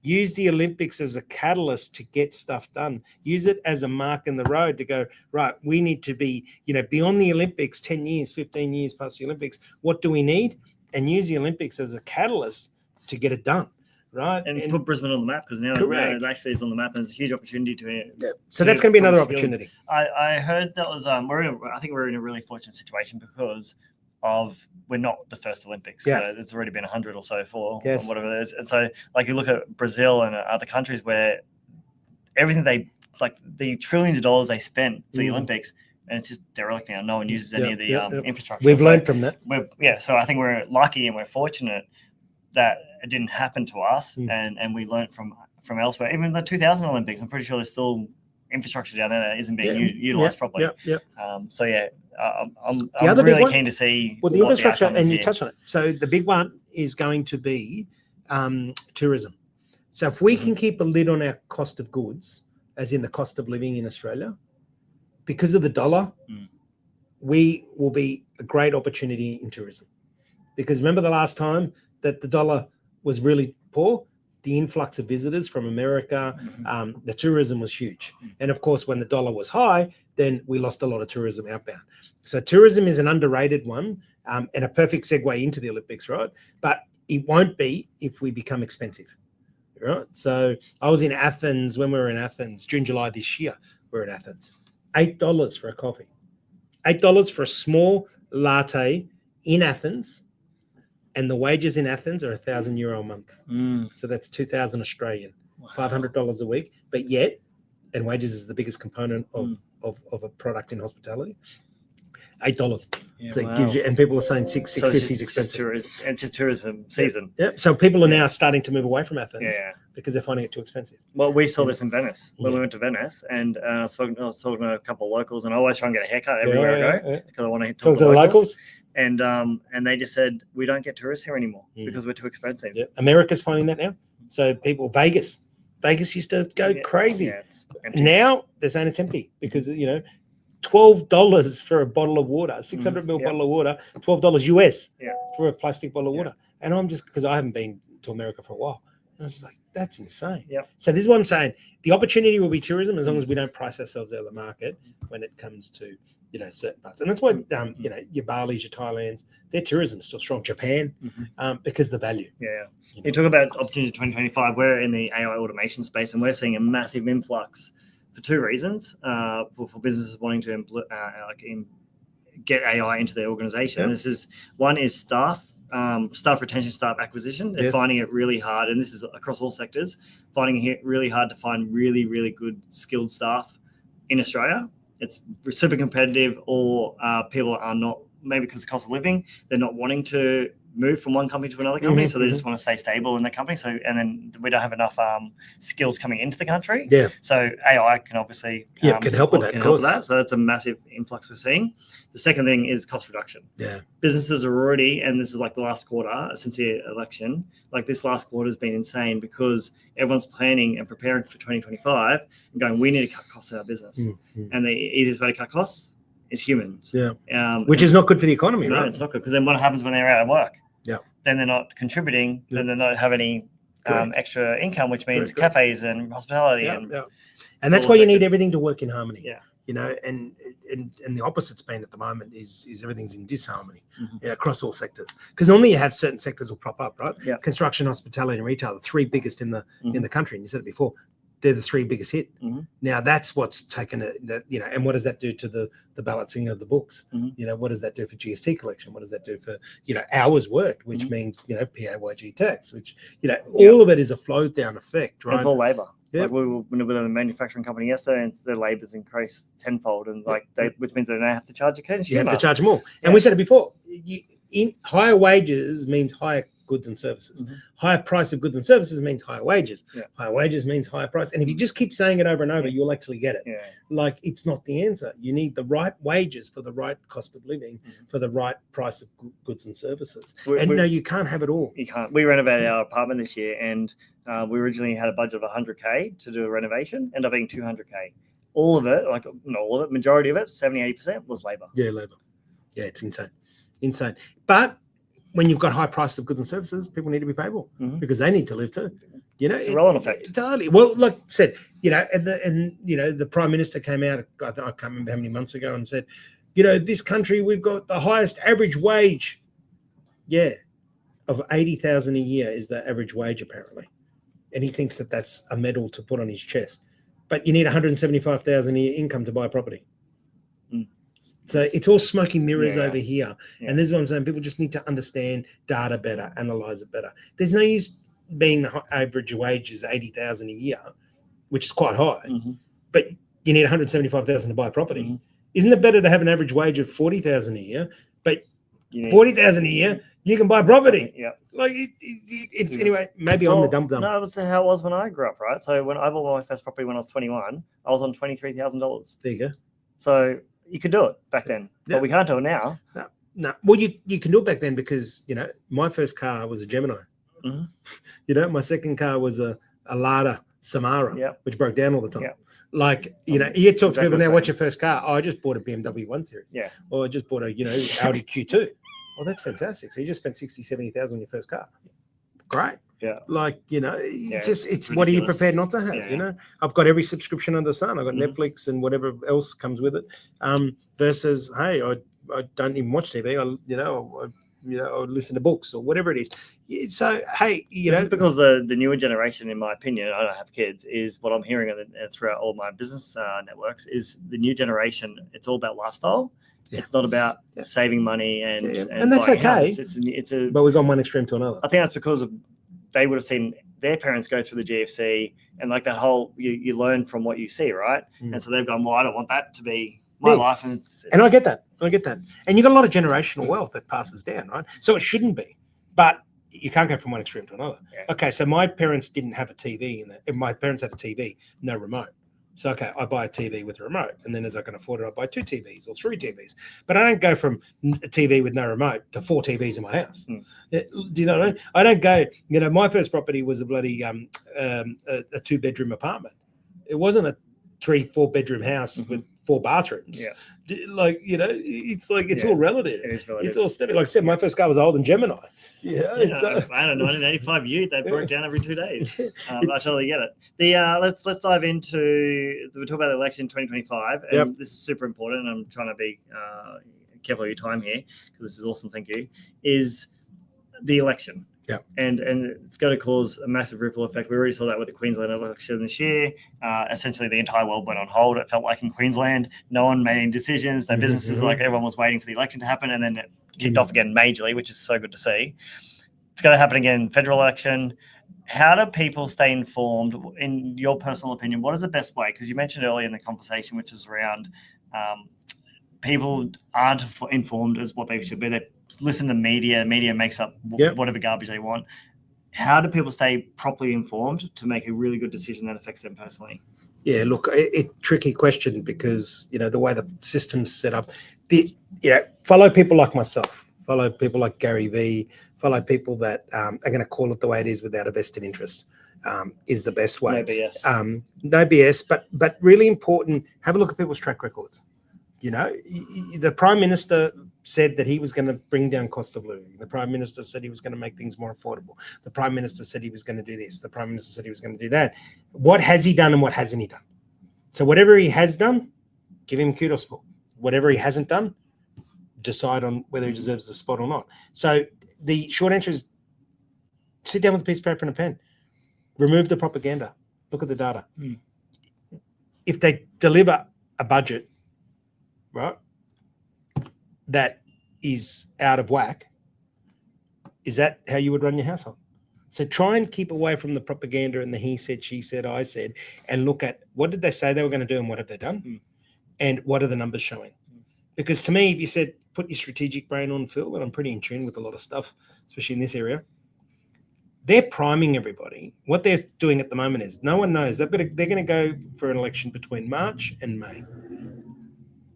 Use the Olympics as a catalyst to get stuff done. Use it as a mark in the road to go, right, we need to be, beyond the Olympics, 10 years, 15 years past the Olympics. What do we need? And use the Olympics as a catalyst to get it done, right? And put Brisbane on the map, because now it actually is on the map, and there's a huge opportunity to. So that's going to be another opportunity. I heard that was I think we're in a really fortunate situation because we're not the first Olympics. Yeah. So it's already been 100 or so or whatever it is. And so like you look at Brazil and other countries where everything the trillions of dollars they spent for the Olympics, and it's just derelict now. No one uses any of the infrastructure. We've learned from that. So I think we're lucky and we're fortunate that it didn't happen to us, and we learned from elsewhere. Even the 2000 Olympics, I'm pretty sure there's still infrastructure down there that isn't being utilized properly. I'm really keen to see the infrastructure, and you touch on it. So the big one is going to be tourism. So if we can keep a lid on our cost of goods, as in the cost of living in Australia, because of the dollar, we will be a great opportunity in tourism. Because remember the last time that the dollar was really poor, the influx of visitors from America, the tourism was huge. And of course, when the dollar was high, then we lost a lot of tourism outbound. So tourism is an underrated one, and a perfect segue into the Olympics, right? But it won't be if we become expensive, right? So I was in Athens when we were in Athens, June, July this year, we're in Athens. $8 for a coffee. $8 for a small latte in Athens. And the wages in Athens are €1,000 a month. So that's 2,000 Australian, $500 a week. But yet, and wages is the biggest component of a product in hospitality, $8. So it gives you, and people are saying $6.50 is expensive. It's just tourism season. So people are now starting to move away from Athens because they're finding it too expensive. Well, we saw this in Venice when we went to Venice, and I was talking to a couple of locals, and I always try and get a haircut everywhere I go because I want to talk to the locals. And they just said, we don't get tourists here anymore because we're too expensive. America's finding that now. So Vegas used to go crazy. Now they're saying it's empty because $12 for a bottle of water, 600 ml bottle of water, $12 US for a plastic bottle of water. And I'm just, because I haven't been to America for a while, and I was just like, that's insane. So this is what I'm saying. The opportunity will be tourism as long as we don't price ourselves out of the market when it comes to certain parts. And that's why your Balis, your Thailands, their tourism is still strong. Japan, because the value. You talk about opportunity 2025. We're in the AI automation space, and we're seeing a massive influx for two reasons. For businesses wanting to get AI into their organization. Yep. This is one is staff retention, staff acquisition. They're finding it really hard, and this is across all sectors, finding it really hard to find really, really good skilled staff in Australia. It's super competitive, or people are not, maybe because of cost of living, they're not wanting to move from one company to another company, so they just want to stay stable in that company. So, and then we don't have enough skills coming into the country. Yeah. So AI can obviously can help with that. Can help with that. So that's a massive influx we're seeing. The second thing is cost reduction. Yeah. Businesses are already, and this is like the last quarter since the election, like this last quarter has been insane because everyone's planning and preparing for 2025 and going, we need to cut costs in our business. And the easiest way to cut costs is humans. Yeah. Which is not good for the economy, no, right? it's not good, because then what happens when they're out of work? Yeah. Then they're not contributing, then they don't have any extra income, which means cafes and hospitality. And that's why you need everything to work in harmony. Yeah. You know, and the opposite's been at the moment is everything's in disharmony across all sectors. Because normally you have certain sectors will prop up, right? Yeah. Construction, hospitality, and retail, the three biggest in the country. And you said it before, they're the three biggest hit. Now that's what's taken and what does that do to the balancing of the books? You know, what does that do for GST collection? What does that do for, hours worked, which means, PAYG tax, which, all of it is a flow down effect, right? And it's all labor. Yep. Like we were with a manufacturing company yesterday, and their labor's increased tenfold, and which means they don't have to charge a consumer. You have to charge more. And we said it before, higher wages means higher goods and services. Higher price of goods and services means higher wages. Higher wages means higher price. And if you just keep saying it over and over, you'll actually get it. Like, it's not the answer. You need the right wages for the right cost of living, for the right price of goods and services. You can't have it all. You can't. We renovated our apartment this year, and we originally had a budget of 100K to do a renovation, ended up being 200K. All of it, like not all of it, majority of it, 70-80% was labor. Yeah, labor. Yeah, it's insane. But when you've got high prices of goods and services, people need to be payable because they need to live too. It's a roll-on effect. Totally. Well, like I said, the Prime Minister came out, I can't remember how many months ago, and said, this country, we've got the highest average wage. Yeah, of 80,000 a year is the average wage apparently, and he thinks that that's a medal to put on his chest. But you need 175,000 a year income to buy a property. So it's all smoky mirrors over here. And this is what I'm saying. People just need to understand data better, analyze it better. There's no use being the average wage is 80,000 a year, which is quite high, but you need 175,000 to buy a property. Isn't it better to have an average wage of 40,000 a year, but 40,000 a year, you can buy property? Like it's anyway, maybe I'm the dumb. No, that's how it was when I grew up, right? So when I bought my first property when I was 21, I was on $23,000. There you go. So you could do it back then, but we can't do it now. No. Well, you can do it back then because, my first car was a Gemini. My second car was a Lada Samara, which broke down all the time. Like, you talk to people now, what's your first car? Oh, I just bought a BMW 1 Series. Or I just bought a, Audi Q2. Oh, that's fantastic. So you just spent 60, 70,000 on your first car. Great. Like, it's what are you prepared not to have? I've got every subscription under the sun. I've got Netflix and whatever else comes with it. Versus, hey, I don't even watch TV. I listen to books or whatever it is. So, hey, this is because the newer generation, in my opinion, I don't have kids, is what I'm hearing throughout all my business networks is the new generation. It's all about lifestyle. It's not about saving money and that's okay. But we've gone one extreme to another. I think that's because they would have seen their parents go through the GFC and like that whole you learn from what you see, right? And so they've gone, well, I don't want that to be my life. And I get that. And you've got a lot of generational wealth that passes down, right? So it shouldn't be, but you can't go from one extreme to another. Okay, so my parents didn't have a TV my parents had a TV, no remote. So, okay, I buy a TV with a remote, and then as I can afford it, I buy 2 TVs or 3 TVs. But I don't go from a TV with no remote to 4 TVs in my house. Do you know what I mean? I don't go, my first property was a bloody a 2-bedroom apartment. It wasn't a 3-4 bedroom house with 4 bathrooms. Like, it's like it's all relative. It is relative. It's all steady. Like I said, my first car was a Holden Gemini. I had a 1985 Ute. They broke down every 2 days. I totally get it. Let's dive into. We talk about the election 2025, and this is super important. And I'm trying to be careful of your time here because this is awesome. Thank you. Is the election. Yeah. And it's going to cause a massive ripple effect. We already saw that with the Queensland election this year. Essentially, the entire world went on hold. It felt like in Queensland, no one made any decisions. No businesses, like everyone was waiting for the election to happen, and then it kicked off again majorly, which is so good to see. It's going to happen again in federal election. How do people stay informed? In your personal opinion, what is the best way? Because you mentioned earlier in the conversation, which is around people aren't informed as what they should be. They listen to media. Media makes up whatever garbage they want. How do people stay properly informed to make a really good decision that affects them personally? Yeah, look, tricky question because, the way the system's set up, follow people like myself, follow people like Gary Vee, follow people that are going to call it the way it is without a vested interest is the best way. No BS. No BS, but really important, have a look at people's track records. The Prime Minister said that he was going to bring down cost of living. The Prime Minister said he was going to make things more affordable. The Prime Minister said he was going to do this. The Prime Minister said he was going to do that. What has he done and what hasn't he done? So whatever he has done, give him kudos for. Whatever he hasn't done, decide on whether he deserves the spot or not. So the short answer is sit down with a piece of paper and a pen. Remove the propaganda. Look at the data. If they deliver a budget, right, that is out of whack, is that how you would run your household? So try and keep away from the propaganda and the he said, she said, I said, and look at what did they say they were going to do and what have they done? And what are the numbers showing? Because to me, if you said, put your strategic brain on, Phil, and I'm pretty in tune with a lot of stuff, especially in this area, they're priming everybody. What they're doing at the moment is no one knows. They're going to go for an election between March and May.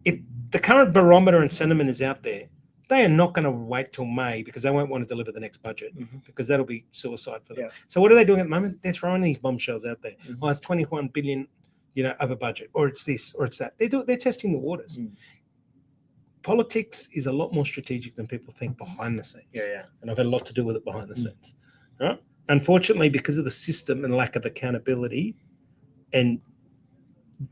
If the current barometer and sentiment is out there, they are not going to wait till May because they won't want to deliver the next budget because that'll be suicide for them. Yeah. So what are they doing at the moment? They're throwing these bombshells out there. Oh, it's 21 billion, over budget, or it's this, or it's that. They're testing the waters. Politics is a lot more strategic than people think behind the scenes. Yeah. And I've had a lot to do with it behind the scenes. Right? Unfortunately, because of the system and lack of accountability and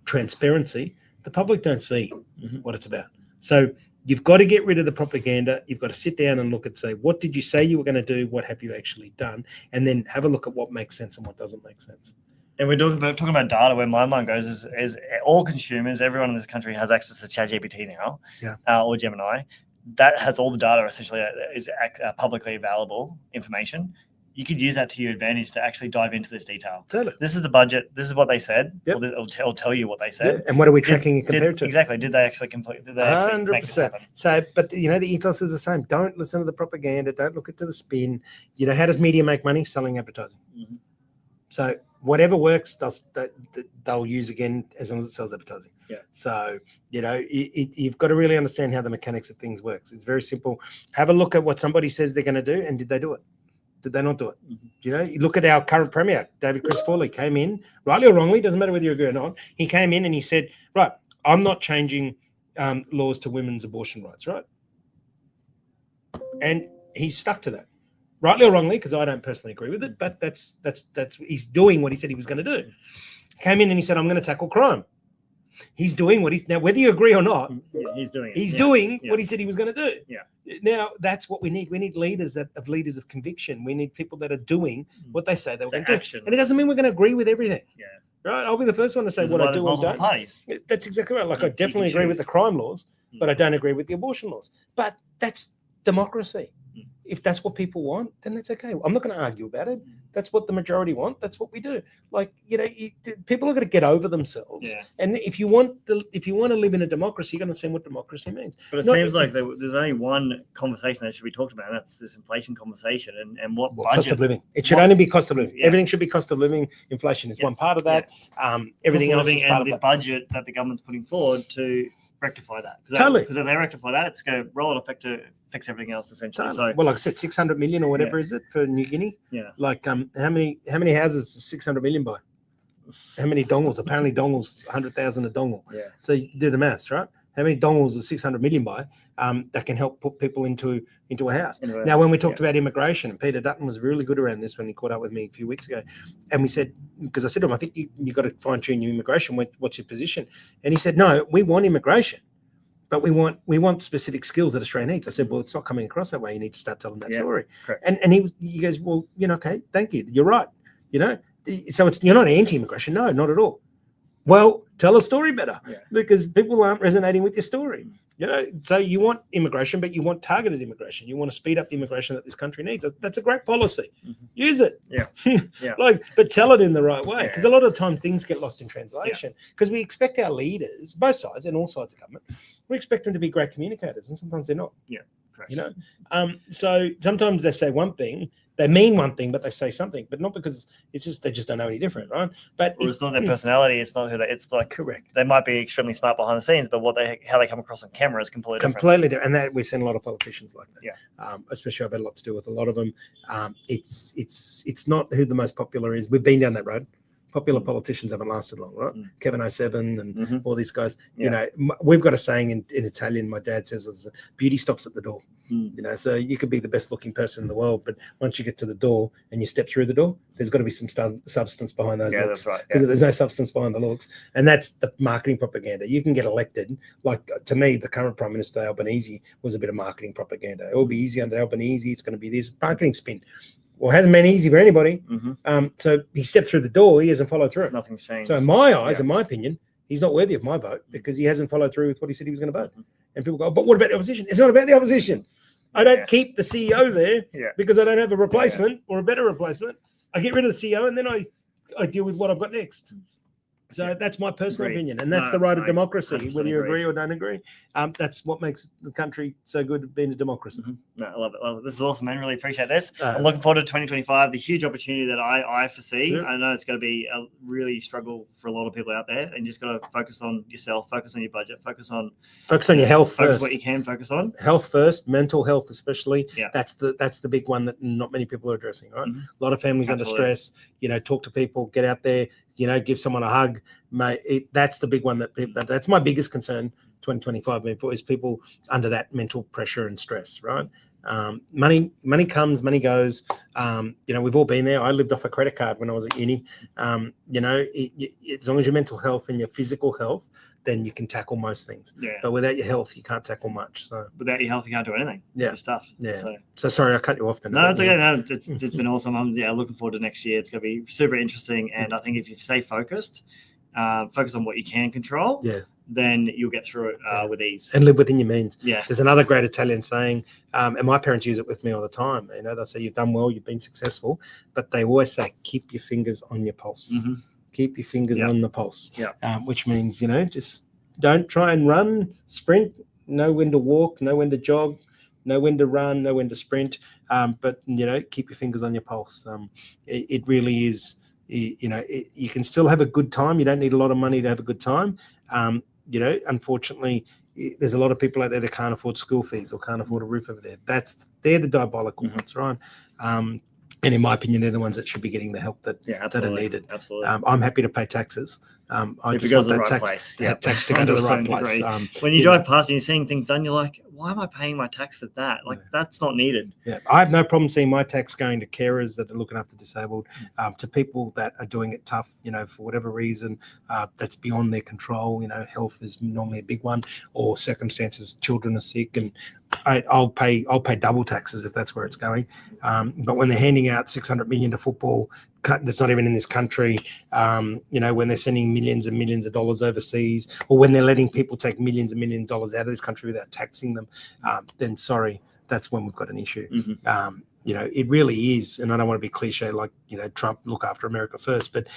transparency, the public don't see what it's about. So you've got to get rid of the propaganda. You've got to sit down and look and say, what did you say you were going to do? What have you actually done? And then have a look at what makes sense and what doesn't make sense. And we're talking about data. Where my mind goes is all consumers, everyone in this country has access to ChatGPT now, or Gemini. That has all the data essentially is publicly available information. You could use that to your advantage to actually dive into this detail. Totally. This is the budget. This is what they said. Yep. It'll tell you what they said. Yeah. And what are we tracking it compared to? Exactly. Did they actually complete? Did they actually 100%. Make this happen? So, but the ethos is the same. Don't listen to the propaganda. Don't look into the spin. How does media make money? Selling advertising. So whatever works, they'll use again as long as it sells advertising. Yeah. So, you've got to really understand how the mechanics of things works. It's very simple. Have a look at what somebody says they're going to do, and did they do it? Did they not do it? You look at our current premier, David Crisafulli, came in, rightly or wrongly, doesn't matter whether you agree or not. He came in and he said, right, I'm not changing laws to women's abortion rights, right? And he's stuck to that. Rightly or wrongly, because I don't personally agree with it, but that's he's doing what he said he was going to do. Came in and he said, I'm going to tackle crime. He's doing what now, whether you agree or not, he's doing it. He's doing what he said he was going to do. Yeah. Now that's what we need. We need leaders leaders of conviction. We need people that are doing what they say they were going to do. And it doesn't mean we're going to agree with everything. Yeah. Right. I'll be the first one to say what I do and don't. Parties. That's exactly right. Like I definitely agree with the crime laws, but I don't agree with the abortion laws. But that's democracy. If that's what people want, then that's okay. I'm not going to argue about it. That's what the majority want. That's what we do. Like, people are going to get over themselves. Yeah. And if you want to live in a democracy, you're going to understand what democracy means. But it seems like there's only one conversation that should be talked about, and that's this inflation conversation and what budget. Cost of living. It should only be cost of living. Yeah. Everything should be cost of living. Inflation is one part of that. Everything else is part of the budget that the government's putting forward to rectify that. Totally. Because if they rectify that, it's going to roll in effect to fix everything else essentially. Totally. So, well, like I said, 600 million or whatever is it for New Guinea? Yeah. Like, how many houses does 600 million buy? How many dongles? Apparently, dongles 100,000 a dongle. Yeah. So you do the maths, right? How many dongles does 600 million buy? That can help put people into a house. Now, when we talked about immigration, and Peter Dutton was really good around this when he caught up with me a few weeks ago, and we said, because I said to him, I think you got to fine tune your immigration. What's your position? And he said, no, we want immigration, but we want specific skills that Australia needs. I said, well, it's not coming across that way. You need to start telling that story. Correct. And he goes, well, okay, thank you. You're right. So you're not anti-immigration. No, not at all. Well, tell a story better because people aren't resonating with your story. So you want immigration, but you want targeted immigration. You want to speed up the immigration that this country needs. That's a great policy. Use it. But tell it in the right way, because a lot of the time things get lost in translation because we expect our leaders, both sides and all sides of government, we expect them to be great communicators, and sometimes they're not. Correct. So sometimes they say one thing, they mean one thing, but they say something, but not because it's just they just don't know any different, right? But it's not their personality. It's not who they. It's like correct. They might be extremely smart behind the scenes, but how they come across on camera is completely different. And that we've seen a lot of politicians like that. Especially I've had a lot to do with a lot of them. It's not who the most popular is. We've been down that road. Popular politicians haven't lasted long, right? Kevin 07 and all these guys. We've got a saying in Italian. My dad says, "Beauty stops at the door." So you could be the best looking person in the world, but once you get to the door and you step through the door, there's got to be some substance behind those looks. That's right. Because there's no substance behind the looks, and that's the marketing propaganda. You can get elected. Like to me, the current Prime Minister Albanese was a bit of marketing propaganda. It will be easy under Albanese. It's going to be this marketing spin. Well, it hasn't been easy for anybody. So he stepped through the door. He hasn't followed through. Nothing's changed. So in my eyes, in my opinion, he's not worthy of my vote because he hasn't followed through with what he said he was going to vote. And people go, but what about the opposition? It's not about the opposition. I don't keep the CEO there because I don't have a replacement or a better replacement. I get rid of the CEO and then I deal with what I've got next. So that's my personal opinion, and that's the right of democracy. Whether you agree or don't agree, that's what makes the country so good being a democracy. No, I love it. This is awesome, man. Really appreciate this. I'm looking forward to 2025. The huge opportunity that I foresee. I know it's going to be a really struggle for a lot of people out there, and you just got to focus on yourself, focus on your budget, focus on your health focus first. What you can focus on. Health first, mental health especially. That's the big one that not many people are addressing. Right, a lot of families under stress. Talk to people, get out there. Give someone a hug, mate. That's the big one that's my biggest concern. 2025 is people under that mental pressure and stress. Right, money comes, money goes. We've all been there. I lived off a credit card when I was at uni. As long as your mental health and your physical health, then you can tackle most things. But without your health, you can't tackle much. So without your health, you can't do anything. Your stuff. So sorry, I cut you off. Then. No, it's okay. No, it's been awesome. I'm looking forward to next year. It's going to be super interesting. And I think if you stay focused, focus on what you can control. Then you'll get through it with ease. And live within your means. There's another great Italian saying, and my parents use it with me all the time. They say you've done well, you've been successful, but they always say keep your fingers on your pulse. Keep your fingers on the pulse. Which means just don't try and run, sprint. Know when to walk, know when to jog, know when to run, know when to sprint. But keep your fingers on your pulse. It really is. You can still have a good time. You don't need a lot of money to have a good time. Unfortunately, there's a lot of people out there that can't afford school fees or can't afford a roof over there. They're the diabolical ones, right? And in my opinion, they're the ones that should be getting the help that are needed. Absolutely. I'm happy to pay taxes. I just want that tax to go to the right place. When you drive past and you're seeing things done, you're like, why am I paying my tax for that? That's not needed. I have no problem seeing my tax going to carers that are looking after disabled, to people that are doing it tough, for whatever reason, that's beyond their control. Health is normally a big one, or circumstances, children are sick, and I'll pay double taxes if that's where it's going. But when they're handing out 600 million to football that's not even in this country, when they're sending millions and millions of dollars overseas, or when they're letting people take millions and millions of dollars out of this country without taxing them, then sorry, that's when we've got an issue. It really is, and I don't want to be cliche like Trump, look after America first, but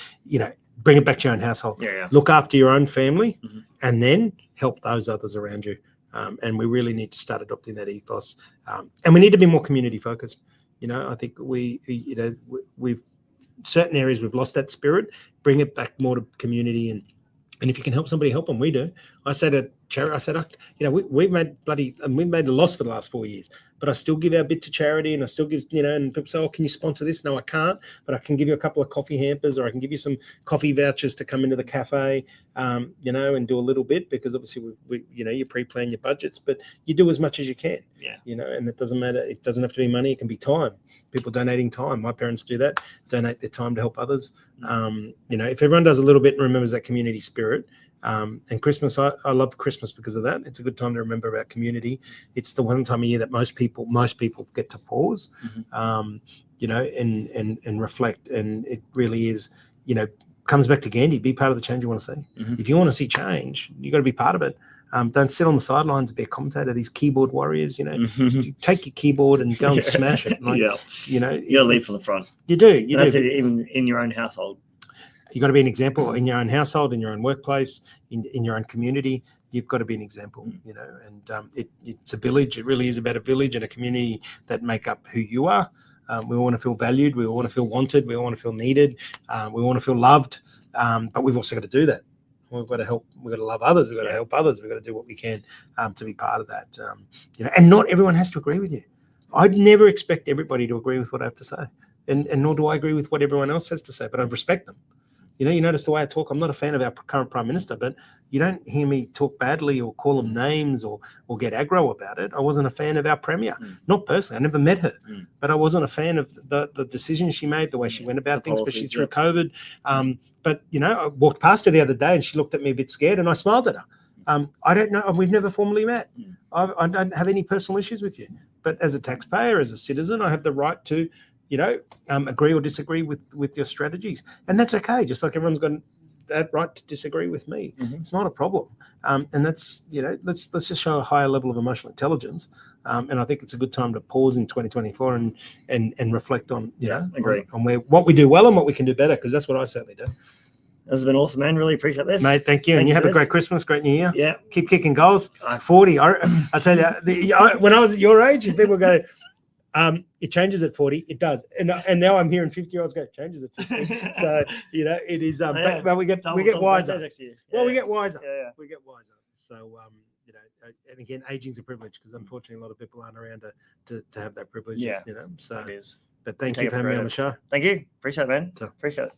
bring it back to your own household. Look after your own family, and then help those others around you. And we really need to start adopting that ethos, and we need to be more community focused. I think we've certain areas we've lost that spirit. Bring it back more to community, and if you can help somebody, help them. We do. I said at charity, I said, we've made a loss for the last 4 years, but I still give our bit to charity, and I still give, and people say, oh, can you sponsor this? No, I can't, but I can give you a couple of coffee hampers, or I can give you some coffee vouchers to come into the cafe, and do a little bit, because obviously you pre-plan your budgets, but you do as much as you can. And it doesn't matter. It doesn't have to be money. It can be time. People donating time. My parents do that. Donate their time to help others. If everyone does a little bit and remembers that community spirit, And Christmas, I love Christmas because of that. It's a good time to remember about community. It's the one time of year that most people get to pause, and reflect. And it really is, comes back to Gandhi, be part of the change you want to see. If you want to see change, you got to be part of it. Don't sit on the sidelines and be a commentator. These keyboard warriors, take your keyboard and go and smash it. Like, you got to lead from the front. You do. That's it, even in your own household. You got to be an example in your own household, in your own workplace, in your own community. You've got to be an example, and it's a village. It really is about a village and a community that make up who you are. We want to feel valued. We want to feel wanted. We want to feel needed. We want to feel loved. But we've also got to do that. We've got to help. We've got to love others. We've got to help others. We've got to do what we can to be part of that. And not everyone has to agree with you. I'd never expect everybody to agree with what I have to say, and nor do I agree with what everyone else has to say. But I respect them. You notice the way I talk. I'm not a fan of our current Prime Minister, but you don't hear me talk badly or call them names or get aggro about it. I wasn't a fan of our Premier, not personally. I never met her, but I wasn't a fan of the decisions she made, the way she went about things, especially through COVID. But, I walked past her the other day and she looked at me a bit scared and I smiled at her. I don't know. We've never formally met. I don't have any personal issues with you. But as a taxpayer, as a citizen, I have the right to agree or disagree with your strategies, and that's okay. Just like everyone's got that right to disagree with me, it's not a problem. And that's let's just show a higher level of emotional intelligence. And I think it's a good time to pause in 2024 and reflect on on what we do well and what we can do better, because that's what I certainly do. This has been awesome, man. Really appreciate this, mate. Thank you, and you have a great Christmas, great New Year. Yeah, keep kicking goals. 40. I tell you, when I was at your age, people go. It changes at 40. It does, and now I'm hearing 50-year-olds go, it changes at 50. So it is. But we get wiser. Well, we get wiser. We get wiser. So and again, aging's a privilege, because unfortunately a lot of people aren't around to have that privilege. So it is. But thank you for having me on the show. Thank you. Appreciate it, man. Appreciate it.